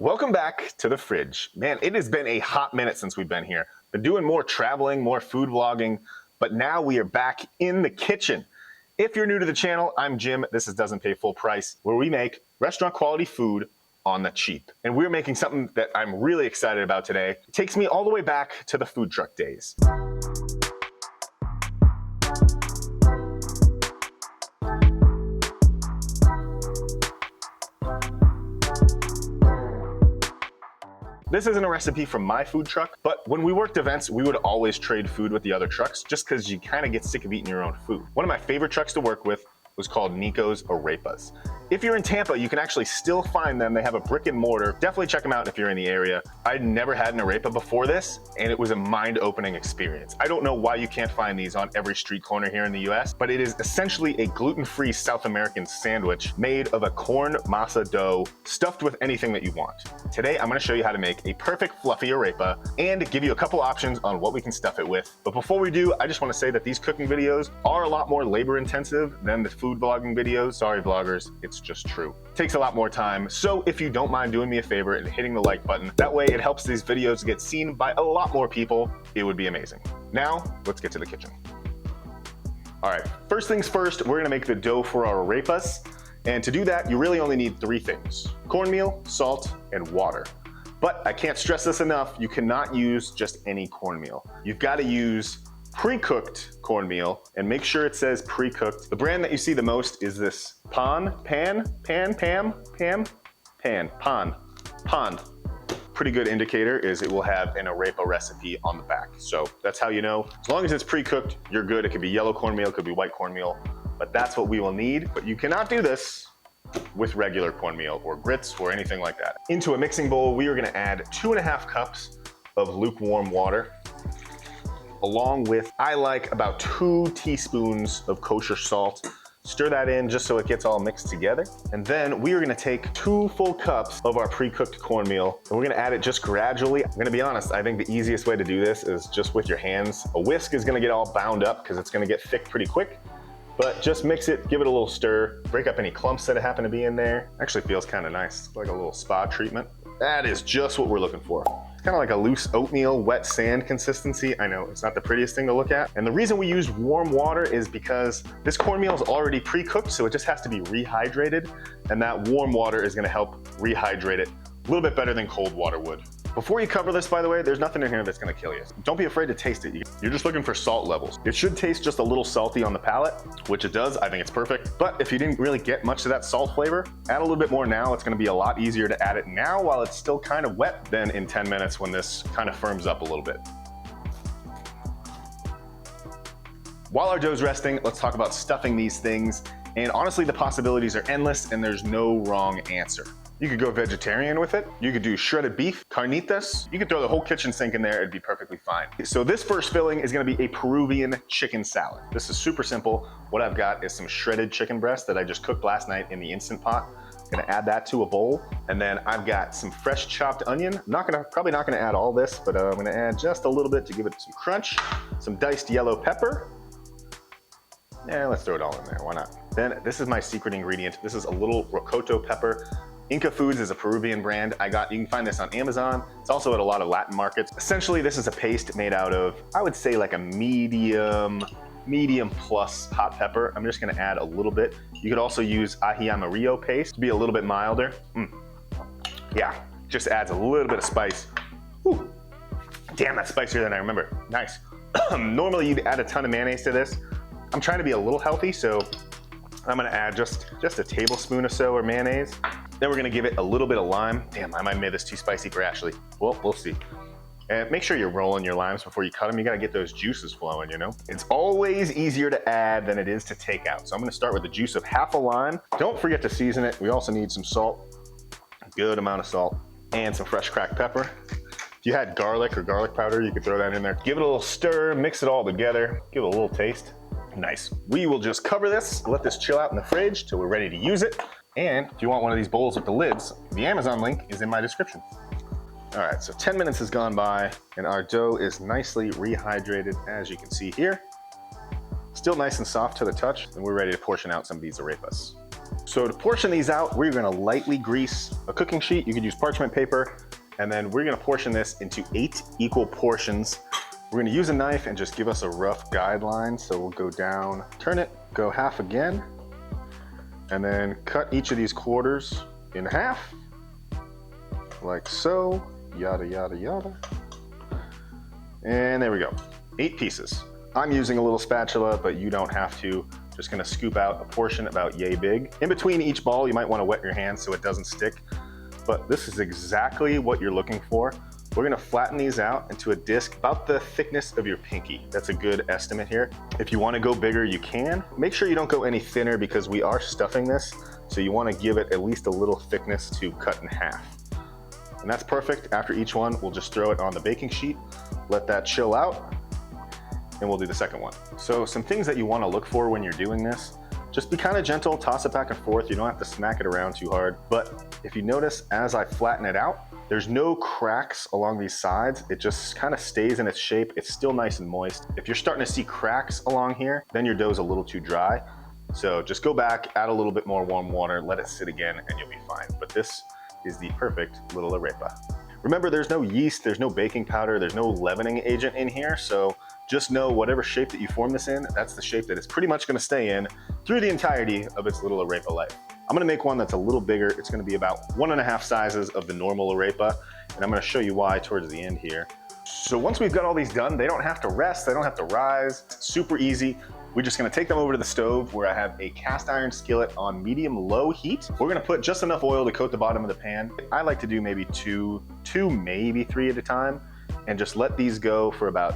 Welcome back to the fridge. Man, it has been a hot minute since we've been here. Been doing more traveling, more food vlogging, but now we are back in the kitchen. If you're new to the channel, I'm Jim. This is Doesn't Pay Full Price, where we make restaurant quality food on the cheap. And we're making something that I'm really excited about today. It takes me all the way back to the food truck days. This isn't a recipe from my food truck, but when we worked events, we would always trade food with the other trucks just because you kind of get sick of eating your own food. One of my favorite trucks to work with was called Nico's Arepas. If you're in Tampa, you can actually still find them. They have a brick and mortar. Definitely check them out if you're in the area. I'd never had an arepa before this, and it was a mind-opening experience. I don't know why you can't find these on every street corner here in the US, but it is essentially a gluten-free South American sandwich made of a corn masa dough stuffed with anything that you want. Today, I'm gonna show you how to make a perfect fluffy arepa and give you a couple options on what we can stuff it with. But before we do, I just wanna say that these cooking videos are a lot more labor-intensive than the food vlogging videos. Sorry, vloggers, it's just true. It takes a lot more time. So if you don't mind doing me a favor and hitting the like button, that way it helps these videos get seen by a lot more people. It would be amazing. Now, let's get to the kitchen. All right, first things first, we're gonna make the dough for our arepas. And to do that, you really only need three things: cornmeal, salt, and water. But I can't stress this enough, you cannot use just any cornmeal. You've got to use pre-cooked cornmeal, and make sure it says pre-cooked. The brand that you see the most is this Pond. Pretty good indicator is it will have an arepa recipe on the back. So that's how you know. As long as it's pre-cooked, you're good. It could be yellow cornmeal, it could be white cornmeal, but that's what we will need. But you cannot do this with regular cornmeal or grits or anything like that. Into a mixing bowl, we are gonna add 2.5 cups of lukewarm water, along with, I like about 2 teaspoons of kosher salt. Stir that in just so it gets all mixed together. And then we are gonna take 2 full cups of our pre-cooked cornmeal, and we're gonna add it just gradually. I'm gonna be honest, I think the easiest way to do this is just with your hands. A whisk is gonna get all bound up because it's gonna get thick pretty quick, but just mix it, give it a little stir, break up any clumps that happen to be in there. Actually feels kind of nice, like a little spa treatment. That is just what we're looking for. Kind of like a loose oatmeal, wet sand consistency. I know it's not the prettiest thing to look at. And the reason we use warm water is because this cornmeal is already pre-cooked, so it just has to be rehydrated. And that warm water is gonna help rehydrate it a little bit better than cold water would. Before you cover this, by the way, there's nothing in here that's gonna kill you. Don't be afraid to taste it. You're just looking for salt levels. It should taste just a little salty on the palate, which it does. I think it's perfect. But if you didn't really get much of that salt flavor, add a little bit more now. It's gonna be a lot easier to add it now while it's still kind of wet than in 10 minutes when this kind of firms up a little bit. While our dough's resting, let's talk about stuffing these things. And honestly, the possibilities are endless and there's no wrong answer. You could go vegetarian with it. You could do shredded beef, carnitas. You could throw the whole kitchen sink in there, it'd be perfectly fine. So this first filling is gonna be a Peruvian chicken salad. This is super simple. What I've got is some shredded chicken breast that I just cooked last night in the Instant Pot. I'm gonna add that to a bowl. And then I've got some fresh chopped onion. Probably not gonna add all this, but I'm gonna add just a little bit to give it some crunch. Some diced yellow pepper. Yeah, let's throw it all in there, why not? Then this is my secret ingredient. This is a little rocoto pepper. Inca Foods is a Peruvian brand. You can find this on Amazon. It's also at a lot of Latin markets. Essentially, this is a paste made out of, I would say like a medium plus hot pepper. I'm just gonna add a little bit. You could also use ají amarillo paste to be a little bit milder. Yeah, just adds a little bit of spice. Ooh. Damn, that's spicier than I remember. Nice. Normally you'd add a ton of mayonnaise to this. I'm trying to be a little healthy, so I'm gonna add just a tablespoon or so of mayonnaise. Then we're gonna give it a little bit of lime. Damn, I might have made this too spicy for Ashley. Well, we'll see. And make sure you're rolling your limes before you cut them. You gotta get those juices flowing, you know? It's always easier to add than it is to take out. So I'm gonna start with the juice of half a lime. Don't forget to season it. We also need some salt, a good amount of salt, and some fresh cracked pepper. If you had garlic or garlic powder, you could throw that in there. Give it a little stir, mix it all together, give it a little taste. Nice. We will just cover this, let this chill out in the fridge till we're ready to use it. And if you want one of these bowls with the lids, the Amazon link is in my description. All right, so 10 minutes has gone by and our dough is nicely rehydrated, as you can see here. Still nice and soft to the touch, and we're ready to portion out some of these arepas. So to portion these out, we're gonna lightly grease a cooking sheet. You could use parchment paper, and then we're gonna portion this into 8 equal portions. We're gonna use a knife and just give us a rough guideline. So we'll go down, turn it, go half again, and then cut each of these quarters in half, like so, yada, yada, yada. And there we go, 8 pieces. I'm using a little spatula, but you don't have to. Just gonna scoop out a portion about yay big. In between each ball, you might wanna wet your hands so it doesn't stick, but this is exactly what you're looking for. We're gonna flatten these out into a disc about the thickness of your pinky. That's a good estimate here. If you wanna go bigger, you can. Make sure you don't go any thinner because we are stuffing this, so you wanna give it at least a little thickness to cut in half. And that's perfect. After each one, we'll just throw it on the baking sheet, let that chill out, and we'll do the second one. So some things that you wanna look for when you're doing this, just be kind of gentle, toss it back and forth. You don't have to smack it around too hard. But if you notice, as I flatten it out, there's no cracks along these sides. It just kind of stays in its shape. It's still nice and moist. If you're starting to see cracks along here, then your dough's a little too dry. So just go back, add a little bit more warm water, let it sit again, and you'll be fine. But this is the perfect little arepa. Remember, there's no yeast, there's no baking powder, there's no leavening agent in here, so just know whatever shape that you form this in, that's the shape that it's pretty much gonna stay in through the entirety of its little arepa life. I'm gonna make one that's a little bigger. It's gonna be about 1.5 sizes of the normal arepa, and I'm gonna show you why towards the end here. So once we've got all these done, they don't have to rest, they don't have to rise, it's super easy. We're just gonna take them over to the stove where I have a cast iron skillet on medium-low heat. We're gonna put just enough oil to coat the bottom of the pan. I like to do maybe two, maybe 3 at a time, and just let these go for about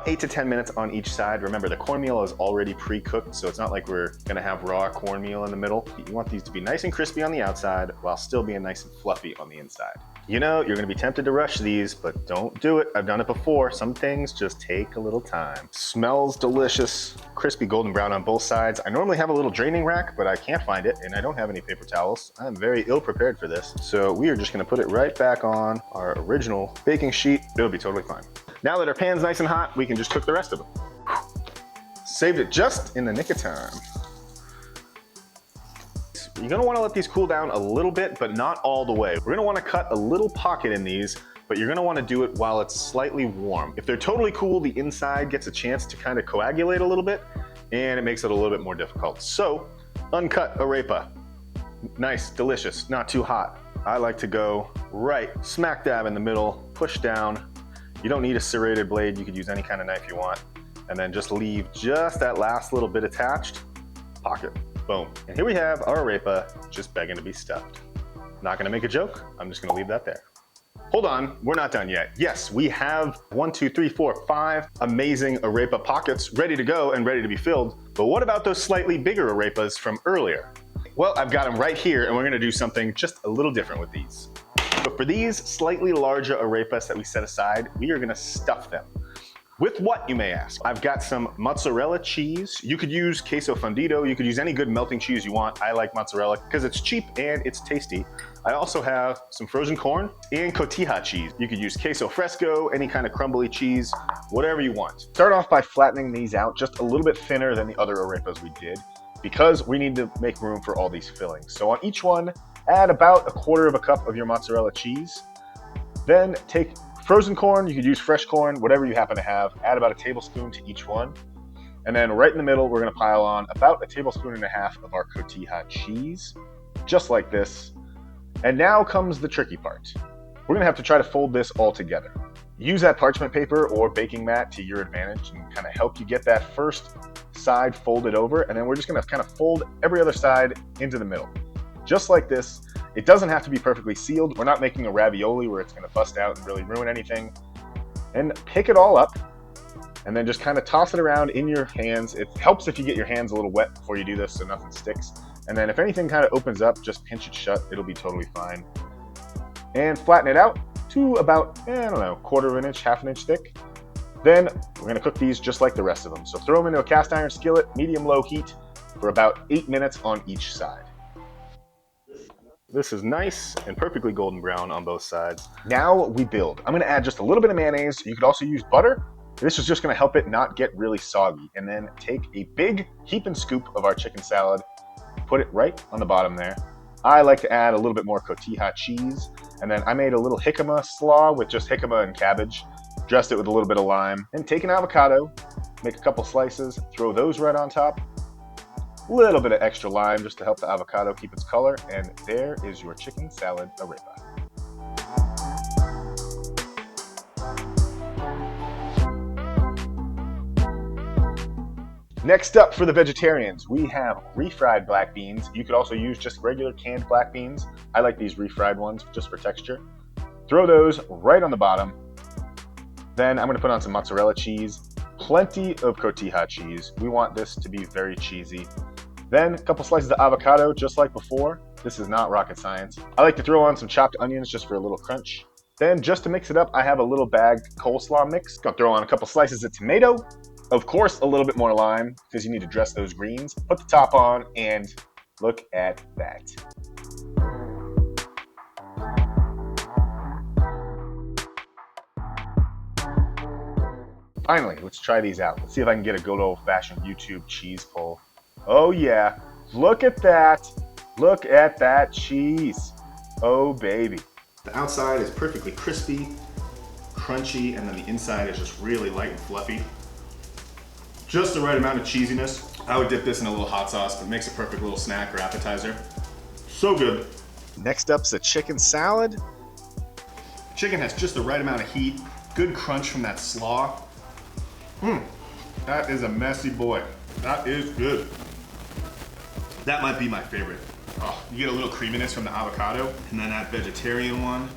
8 to 10 minutes on each side. Remember, the cornmeal is already pre-cooked, so it's not like we're gonna have raw cornmeal in the middle. You want these to be nice and crispy on the outside while still being nice and fluffy on the inside. You know, you're gonna be tempted to rush these, but don't do it. I've done it before. Some things just take a little time. Smells delicious, crispy golden brown on both sides. I normally have a little draining rack, but I can't find it, and I don't have any paper towels. I'm very ill prepared for this. So we are just gonna put it right back on our original baking sheet. It'll be totally fine. Now that our pan's nice and hot, we can just cook the rest of them. Saved it just in the nick of time. You're gonna wanna let these cool down a little bit, but not all the way. We're gonna wanna cut a little pocket in these, but you're gonna wanna do it while it's slightly warm. If they're totally cool, the inside gets a chance to kind of coagulate a little bit, and it makes it a little bit more difficult. So, uncut arepa. Nice, delicious, not too hot. I like to go right smack dab in the middle, push down. You don't need a serrated blade. You could use any kind of knife you want. And then just leave just that last little bit attached. Pocket, boom. And here we have our arepa just begging to be stuffed. Not gonna make a joke. I'm just gonna leave that there. Hold on, we're not done yet. Yes, we have 1, 2, 3, 4, 5 amazing arepa pockets ready to go and ready to be filled. But what about those slightly bigger arepas from earlier? Well, I've got them right here, and we're gonna do something just a little different with these. But for these slightly larger arepas that we set aside, we are gonna stuff them. With what, you may ask? I've got some mozzarella cheese. You could use queso fundido. You could use any good melting cheese you want. I like mozzarella because it's cheap and it's tasty. I also have some frozen corn and cotija cheese. You could use queso fresco, any kind of crumbly cheese, whatever you want. Start off by flattening these out just a little bit thinner than the other arepas we did because we need to make room for all these fillings. So on each one, add about 1/4 cup of your mozzarella cheese. Then take frozen corn, you could use fresh corn, whatever you happen to have. Add about 1 tablespoon to each one. And then right in the middle, we're gonna pile on about 1.5 tablespoons of our cotija cheese, just like this. And now comes the tricky part. We're gonna have to try to fold this all together. Use that parchment paper or baking mat to your advantage and kind of help you get that first side folded over. And then we're just gonna kind of fold every other side into the middle. Just like this. It doesn't have to be perfectly sealed. We're not making a ravioli where it's gonna bust out and really ruin anything. And pick it all up and then just kind of toss it around in your hands. It helps if you get your hands a little wet before you do this so nothing sticks. And then if anything kind of opens up, just pinch it shut. It'll be totally fine. And flatten it out to about, I don't know, 1/4 inch, 1/2 inch thick. Then we're gonna cook these just like the rest of them. So throw them into a cast iron skillet, medium-low heat for about 8 minutes on each side. This is nice and perfectly golden brown on both sides. Now we build. I'm gonna add just a little bit of mayonnaise. You could also use butter. This is just gonna help it not get really soggy. And then take a big heap and scoop of our chicken salad, put it right on the bottom there. I like to add a little bit more cotija cheese, and then I made a little jicama slaw with just jicama and cabbage, dressed it with a little bit of lime, and take an avocado, make a couple slices, throw those right on top, a little bit of extra lime just to help the avocado keep its color, and there is your chicken salad arepa. Next up for the vegetarians, we have refried black beans. You could also use just regular canned black beans. I like these refried ones just for texture. Throw those right on the bottom. Then I'm going to put on some mozzarella cheese, plenty of cotija cheese. We want this to be very cheesy. Then a couple slices of avocado, just like before. This is not rocket science. I like to throw on some chopped onions just for a little crunch. Then just to mix it up, I have a little bagged coleslaw mix. Gonna throw on a couple slices of tomato. Of course, a little bit more lime because you need to dress those greens. Put the top on and look at that. Finally, let's try these out. Let's see if I can get a good old-fashioned YouTube cheese pull. Oh yeah, look at that. Look at that cheese. Oh baby. The outside is perfectly crispy, crunchy, and then the inside is just really light and fluffy. Just the right amount of cheesiness. I would dip this in a little hot sauce, but it makes a perfect little snack or appetizer. So good. Next up's the chicken salad. Chicken has just the right amount of heat, good crunch from that slaw. That is a messy boy. That is good. That might be my favorite. Oh, you get a little creaminess from the avocado, and then that vegetarian one.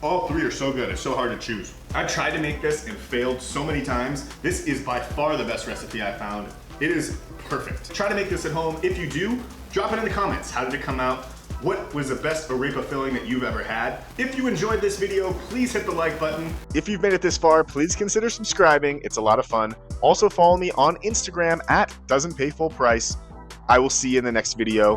All three are so good, it's so hard to choose. I tried to make this and failed so many times. This is by far the best recipe I found. It is perfect. Try to make this at home. If you do, drop it in the comments. How did it come out? What was the best arepa filling that you've ever had? If you enjoyed this video, please hit the like button. If you've made it this far, please consider subscribing. It's a lot of fun. Also follow me on Instagram at doesn't pay full price. I will see you in the next video.